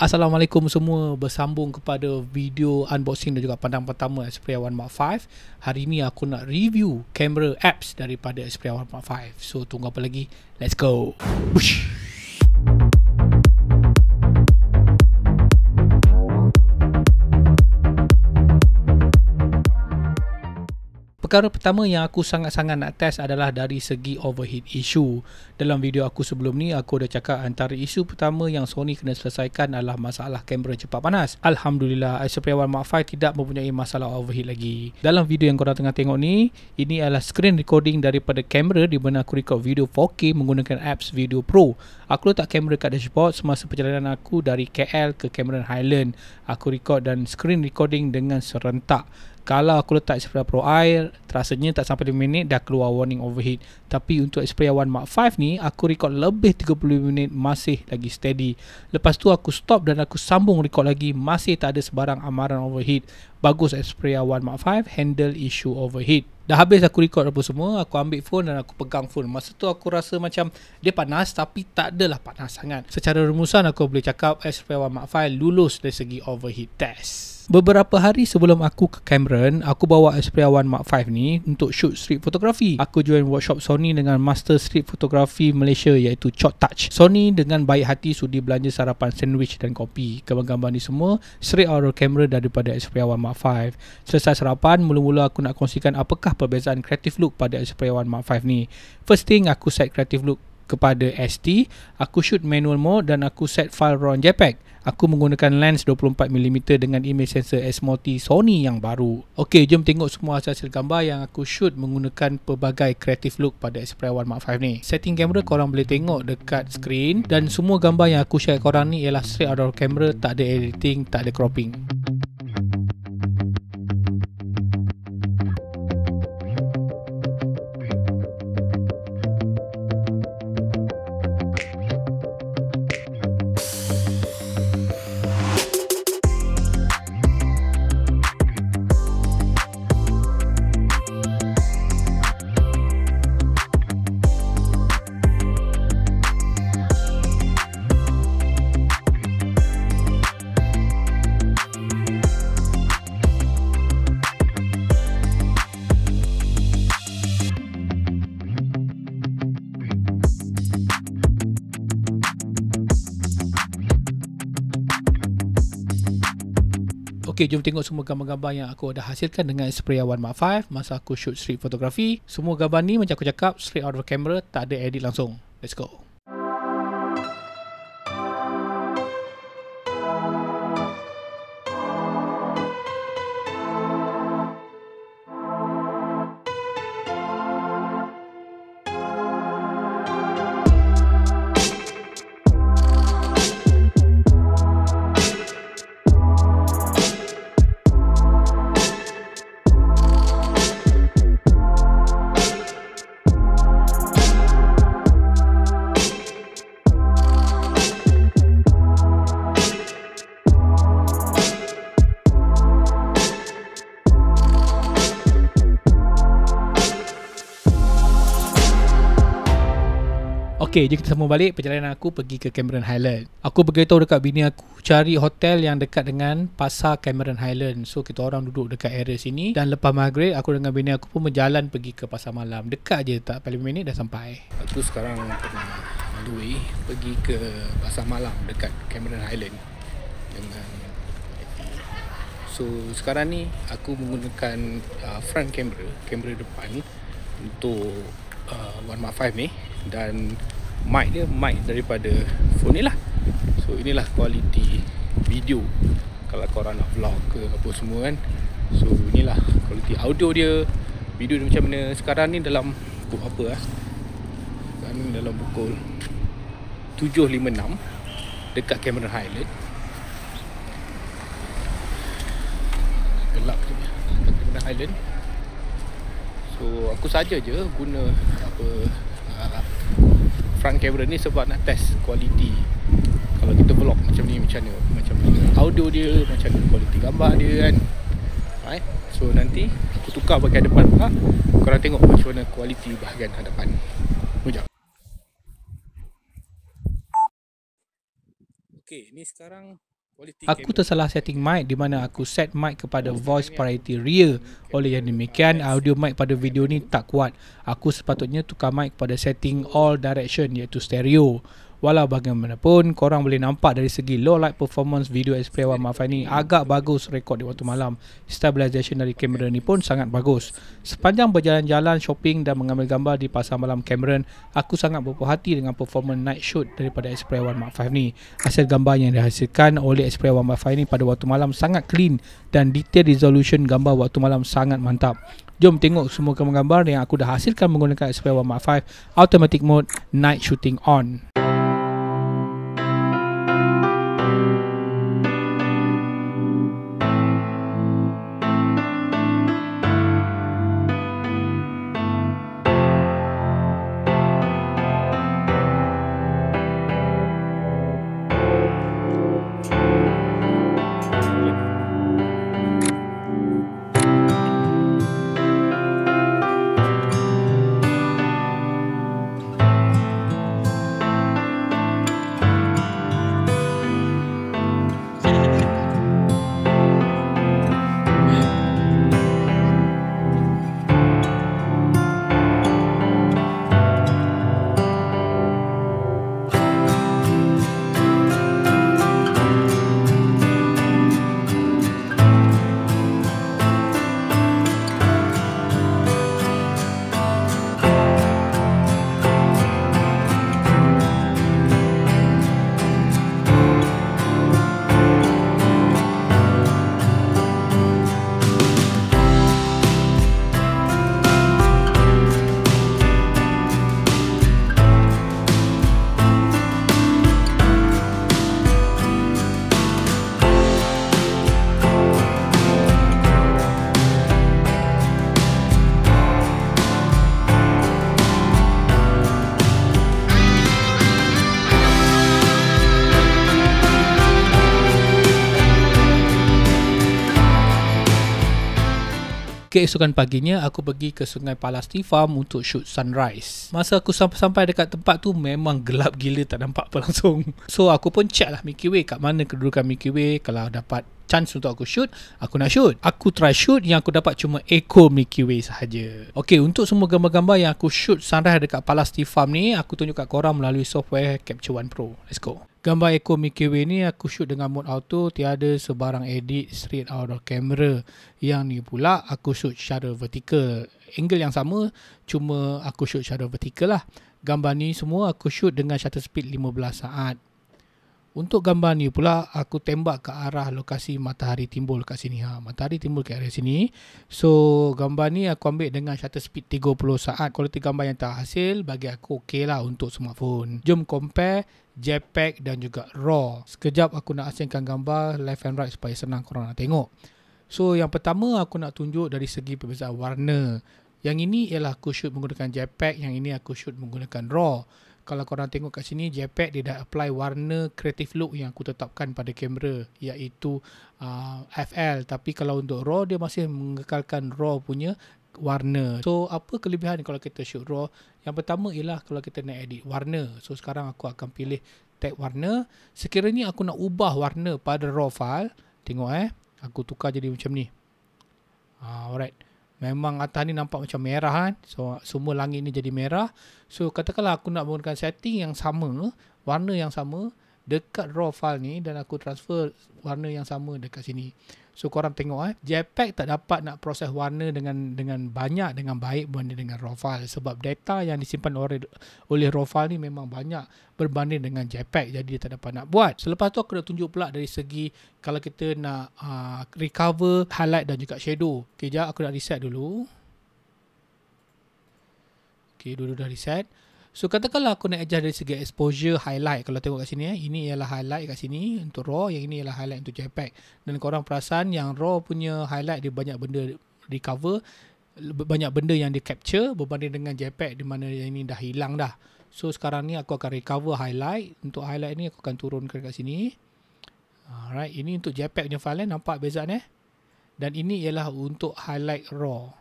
Assalamualaikum semua, bersambung kepada video unboxing dan juga pandang pertama Xperia One Mark 5. Hari ni aku nak review kamera apps daripada Xperia One Mark 5. So tunggu apa lagi? Let's go. Bush. Perkara pertama yang aku sangat-sangat nak test adalah dari segi overheat issue. Dalam video aku sebelum ni, aku dah cakap antara isu pertama yang Sony kena selesaikan adalah masalah kamera cepat panas. Alhamdulillah, Xperia One Mark 5 tidak mempunyai masalah overheat lagi. Dalam video yang korang tengah tengok ni, ini adalah screen recording daripada kamera di mana aku record video 4K menggunakan apps Video Pro. Aku letak kamera kat dashboard semasa perjalanan aku dari KL ke Cameron Highland. Aku record dan screen recording dengan serentak. Kalau aku letak Xperia Pro Air, rasanya tak sampai 5 minit dah keluar warning overheat. Tapi untuk Xperia One Mark 5 ni, aku record lebih 30 minit masih lagi steady. Lepas tu aku stop dan aku sambung record lagi, masih tak ada sebarang amaran overheat. Bagus Xperia One Mark 5 handle issue overheat. Dah habis aku record apa semua, aku ambil phone dan aku pegang phone. Masa tu aku rasa macam dia panas tapi tak adalah panas sangat. Secara rumusan aku boleh cakap Xperia One Mark 5 lulus dari segi overheat test. Beberapa hari sebelum aku ke Cameron, aku bawa Xperia One Mark 5 ni untuk shoot street fotografi. Aku join workshop Sony dengan Master Street Fotografi Malaysia iaitu Chot Touch. Sony dengan baik hati sudi belanja sarapan sandwich dan kopi. Gambar-gambar ni semua straight out of camera daripada Xperia One Mark 5. Selesai sarapan, mula-mula aku nak kongsikan apakah perbezaan creative look pada Xperia One Mark 5 ni. First thing, aku set creative look kepada ST, aku shoot manual mode dan aku set file RAW JPEG. Aku menggunakan lens 24mm dengan image sensor S-Multi Sony yang baru. Okey, jom tengok semua hasil gambar yang aku shoot menggunakan pelbagai creative look pada Xperia One Mark 5 ni. Setting kamera korang boleh tengok dekat screen dan semua gambar yang aku share korang ni ialah straight out of camera, tak ada editing, tak ada cropping. Okey, jom tengok semua gambar-gambar yang aku dah hasilkan dengan Xperia One Mark 5 masa aku shoot street fotografi. Semua gambar ni macam aku cakap straight out of camera, tak ada edit langsung. Let's go. Okey, jom kita sambung balik perjalanan aku pergi ke Cameron Highland. Aku beritahu dekat bini aku cari hotel yang dekat dengan pasar Cameron Highland. So kita orang duduk dekat area sini dan lepas maghrib aku dengan bini aku pun berjalan pergi ke pasar malam. Dekat je, tak paling minit dah sampai. Aku sekarang tengah on the way pergi ke pasar malam dekat Cameron Highland dengan so sekarang ni aku menggunakan front kamera depan untuk One Mark 5 ni, dan mic dia mic daripada phone ni lah. So inilah kualiti video kalau korang nak vlog ke apa semua kan. So inilah kualiti audio dia, video dia macam mana. Sekarang ni dalam pukul apa lah, sekarang ni dalam pukul 7.56 dekat Cameron Highland. Gelap je dekat Cameron Highland. So aku saja je guna front camera ni sebab nak test kualiti kalau kita vlog macam ni, macam mana audio dia, macam mana kualiti gambar dia kan. Alright, so nanti aku tukar bahagian depan pula, korang tengok macam mana kualiti bahagian hadapan. Sekejap. Okey, ni sekarang Aku tersalah setting mic di mana aku set mic kepada voice priority rear. Oleh yang demikian, audio mic pada video ni tak kuat. Aku sepatutnya tukar mic kepada setting all direction iaitu stereo. Walau bagaimanapun, korang boleh nampak dari segi low light performance video Xperia 1 Mark V ni agak bagus rekod di waktu malam. Stabilization dari kamera ni pun sangat bagus. Sepanjang berjalan-jalan shopping dan mengambil gambar di pasar malam Cameron, aku sangat berpuas hati dengan performance night shoot daripada Xperia 1 Mark V ni. Hasil gambar yang dihasilkan oleh Xperia 1 Mark V ni pada waktu malam sangat clean dan detail resolution gambar waktu malam sangat mantap. Jom tengok semua gambar-gambar yang aku dah hasilkan menggunakan Xperia 1 Mark V Automatic Mode Night Shooting On. Keesokan paginya, aku pergi ke Sungai Palasti Farm untuk shoot sunrise. Masa aku sampai dekat tempat tu, memang gelap gila, tak nampak apa langsung. So, aku pun check lah Milky Way, kat mana kedudukan Milky Way. Kalau dapat chance untuk aku shoot, aku nak shoot. Aku try shoot, yang aku dapat cuma echo Milky Way sahaja. Okay, untuk semua gambar-gambar yang aku shoot sunrise dekat Palasti Farm ni, aku tunjuk kat korang melalui software Capture One Pro. Let's go. Gambar echo Milky Way ni aku shoot dengan mode auto, tiada sebarang edit straight out of camera. Yang ni pula aku shoot secara vertical. Angle yang sama, cuma aku shoot secara vertical lah. Gambar ni semua aku shoot dengan shutter speed 15 saat. Untuk gambar ni pula aku tembak ke arah lokasi matahari timbul kat sini. Matahari timbul ke arah sini. So gambar ni aku ambil dengan shutter speed 30 saat. Kualiti gambar yang terhasil bagi aku okey lah untuk smartphone. Jom compare JPEG dan juga RAW. Sekejap aku nak asingkan gambar left and right supaya senang korang nak tengok. So yang pertama aku nak tunjuk dari segi perbezaan warna. Yang ini ialah aku shoot menggunakan JPEG, yang ini aku shoot menggunakan RAW. Kalau korang tengok kat sini, JPEG dia dah apply warna creative look yang aku tetapkan pada kamera, iaitu FL. Tapi kalau untuk RAW, dia masih mengekalkan RAW punya warna. So apa kelebihan kalau kita shoot RAW? Yang pertama ialah kalau kita nak edit warna. So sekarang aku akan pilih tab warna. Sekiranya aku nak ubah warna pada RAW file, tengok aku tukar jadi macam ni. Alright. Memang atas ni nampak macam merah kan. So semua langit ni jadi merah. So katakanlah aku nak menggunakan setting yang sama, warna yang sama dekat RAW file ni, dan aku transfer warna yang sama dekat sini. So korang tengok JPEG tak dapat nak proses warna dengan banyak, dengan baik berbanding dengan RAW file, sebab data yang disimpan oleh RAW file ni memang banyak berbanding dengan JPEG, jadi dia tak dapat nak buat. Selepas tu aku nak tunjuk pula dari segi kalau kita nak recover highlight dan juga shadow. Okay, sekejap aku nak reset dulu. Okay, dulu dah reset. So katakanlah aku nak adjust dari segi exposure highlight. Kalau tengok kat sini ini ialah highlight kat sini untuk RAW, yang ini ialah highlight untuk JPEG. Dan korang perasan yang RAW punya highlight dia banyak benda recover, banyak benda yang di capture berbanding dengan JPEG di mana yang ini dah hilang dah. So sekarang ni aku akan recover highlight. Untuk highlight ni aku akan turunkan kat sini. Alright, ini untuk JPEG punya file nampak beza Dan ini ialah untuk highlight RAW.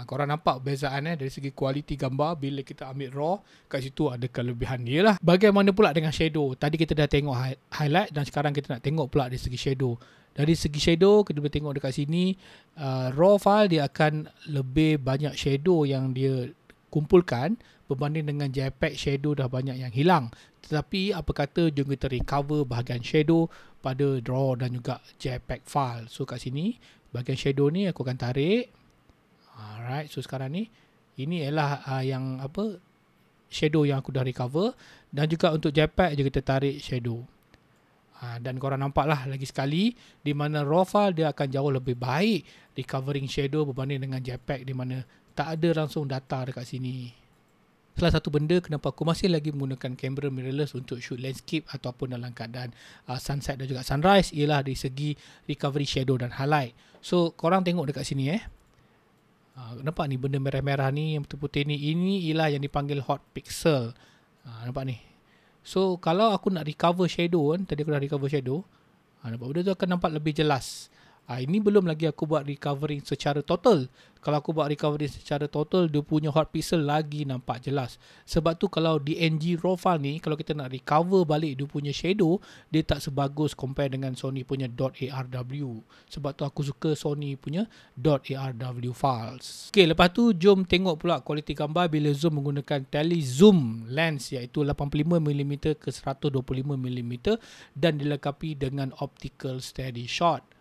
Korang nampak perbezaan dari segi kualiti gambar bila kita ambil raw, kat situ ada kelebihan dia lah. Bagaimana pula dengan shadow? Tadi kita dah tengok highlight dan sekarang kita nak tengok pula dari segi shadow. Dari segi shadow, kita boleh tengok dekat sini, raw file dia akan lebih banyak shadow yang dia kumpulkan berbanding dengan JPEG. Shadow dah banyak yang hilang. Tetapi apa kata jom kita recover bahagian shadow pada raw dan juga JPEG file. So kat sini, bahagian shadow ni aku akan tarik. Alright, so sekarang ni ini ialah yang shadow yang aku dah recover, dan juga untuk JPEG je kita tarik shadow. Dan korang nampak lah lagi sekali di mana raw file dia akan jauh lebih baik recovering shadow berbanding dengan JPEG di mana tak ada langsung data dekat sini. Salah satu benda kenapa aku masih lagi menggunakan kamera mirrorless untuk shoot landscape ataupun dalam keadaan sunset dan juga sunrise ialah dari segi recovery shadow dan highlight. So korang tengok dekat sini nampak ni benda merah-merah ni yang putih-putih ni, ini ialah yang dipanggil hot pixel. Nampak ni. So kalau aku nak recover shadow tadi aku dah recover shadow, nampak benda tu akan nampak lebih jelas. Ini belum lagi aku buat recovering secara total. Kalau aku buat recovering secara total, dia punya hot pixel lagi nampak jelas. Sebab tu kalau DNG raw file ni, kalau kita nak recover balik dia punya shadow, dia tak sebagus compare dengan Sony punya .arw. Sebab tu aku suka Sony punya .arw files. Okay, lepas tu jom tengok pula kualiti gambar bila zoom menggunakan tele zoom lens, iaitu 85mm ke 125mm dan dilengkapi dengan optical steady shot.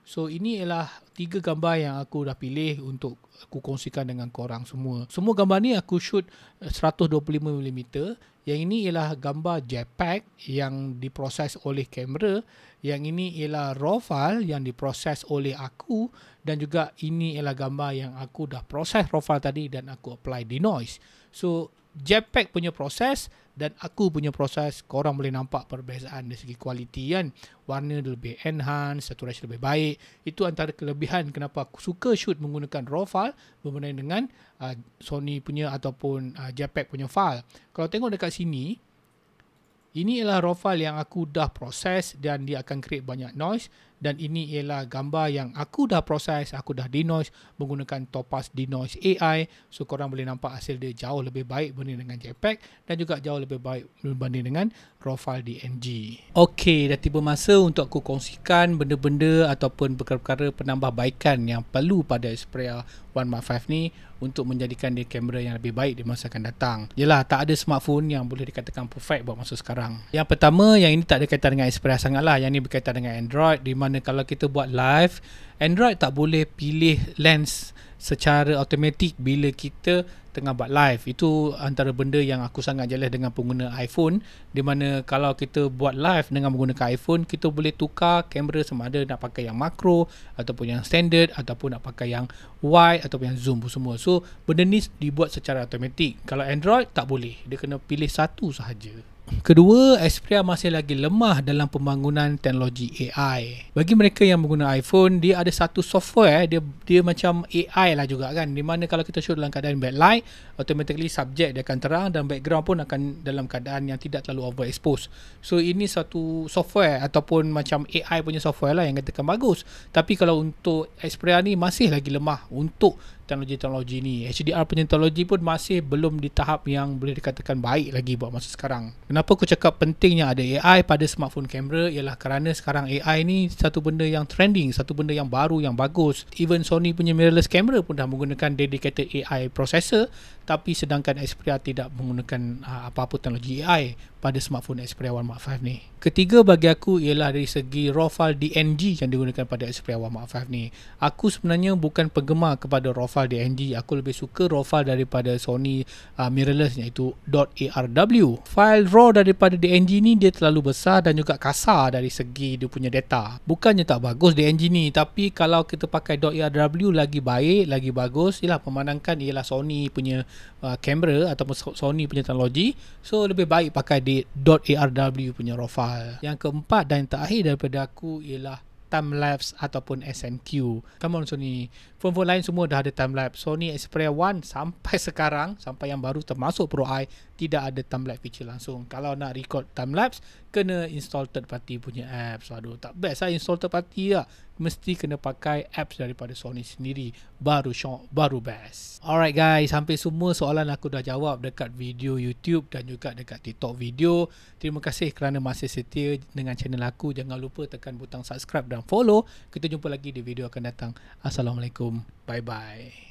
So ini ialah 3 gambar yang aku dah pilih untuk aku kongsikan dengan korang semua. Semua gambar ni aku shoot 125mm. Yang ini ialah gambar JPEG yang diproses oleh kamera. Yang ini ialah raw file yang diproses oleh aku. Dan juga ini ialah gambar yang aku dah proses raw file tadi dan aku apply denoise. So JPEG punya proses dan aku punya proses, korang boleh nampak perbezaan dari segi kualiti kan. Warna lebih enhance, saturation lebih baik. Itu antara kelebihan kenapa aku suka shoot menggunakan raw file berbanding dengan Sony punya ataupun JPEG punya file. Kalau tengok dekat sini, ini ialah raw file yang aku dah proses dan dia akan create banyak noise. Dan ini ialah gambar yang aku dah proses, aku dah denoise menggunakan Topaz Denoise AI. So korang boleh nampak hasil dia jauh lebih baik berbanding dengan JPEG dan juga jauh lebih baik berbanding dengan raw file DNG. Okay, dah tiba masa untuk aku kongsikan benda-benda ataupun perkara-perkara penambahbaikan yang perlu pada Xperia 1 Mark V ni untuk menjadikan dia kamera yang lebih baik di masa akan datang. Yelah, tak ada smartphone yang boleh dikatakan perfect buat masa sekarang. Yang pertama, yang ini tak ada kaitan dengan Xperia sangat lah. Yang ni berkaitan dengan Android, di mana kalau kita buat live, Android tak boleh pilih lens secara automatik bila kita tengah buat live. Itu antara benda yang aku sangat jealous dengan pengguna iPhone, di mana kalau kita buat live dengan menggunakan iPhone, kita boleh tukar kamera sama ada nak pakai yang makro ataupun yang standard ataupun nak pakai yang wide ataupun yang zoom semua. So benda ni dibuat secara automatik. Kalau Android tak boleh, dia kena pilih satu sahaja. Kedua, Xperia masih lagi lemah dalam pembangunan teknologi AI. Bagi mereka yang menggunakan iPhone, dia ada satu software, dia macam AI lah juga kan, di mana kalau kita shoot dalam keadaan backlight, automatically subject dia akan terang dan background pun akan dalam keadaan yang tidak terlalu overexposed. So ini satu software ataupun macam AI punya software lah yang katakan bagus. Tapi kalau untuk Xperia ni masih lagi lemah untuk teknologi-teknologi ni. HDR punya teknologi pun masih belum di tahap yang boleh dikatakan baik lagi buat masa sekarang. Kenapa aku cakap pentingnya ada AI pada smartphone kamera ialah kerana sekarang AI ni satu benda yang trending, satu benda yang baru, yang bagus. Even Sony punya mirrorless camera pun dah menggunakan dedicated AI processor, tapi sedangkan Xperia tidak menggunakan apa-apa teknologi AI pada smartphone Xperia 1 Mark V ni. Ketiga bagi aku ialah dari segi raw file DNG yang digunakan pada Xperia 1 Mark V ni. Aku sebenarnya bukan penggemar kepada raw file DNG. Aku lebih suka raw file daripada Sony mirrorless iaitu .arw. File raw daripada DNG ni dia terlalu besar dan juga kasar dari segi dia punya data. Bukannya tak bagus DNG ni, tapi kalau kita pakai .arw lagi baik, lagi bagus. Ialah pemandangan ialah Sony punya kamera ataupun Sony punya teknologi. So lebih baik pakai .arw punya raw file. Yang keempat dan terakhir daripada aku ialah time-lapse ataupun SNQ. Come on Sony. Phone-phone lain semua dah ada time-lapse. Sony Xperia 1 sampai sekarang, sampai yang baru termasuk Pro I, tidak ada time-lapse feature langsung. Kalau nak record time-lapse, kena install third party punya apps. Aduh, tak best lah install third party lah. Mesti kena pakai apps daripada Sony sendiri. Baru best. Alright guys, hampir semua soalan aku dah jawab dekat video YouTube dan juga dekat TikTok video. Terima kasih kerana masih setia dengan channel aku. Jangan lupa tekan butang subscribe dan follow. Kita jumpa lagi di video akan datang. Assalamualaikum. Bye-bye.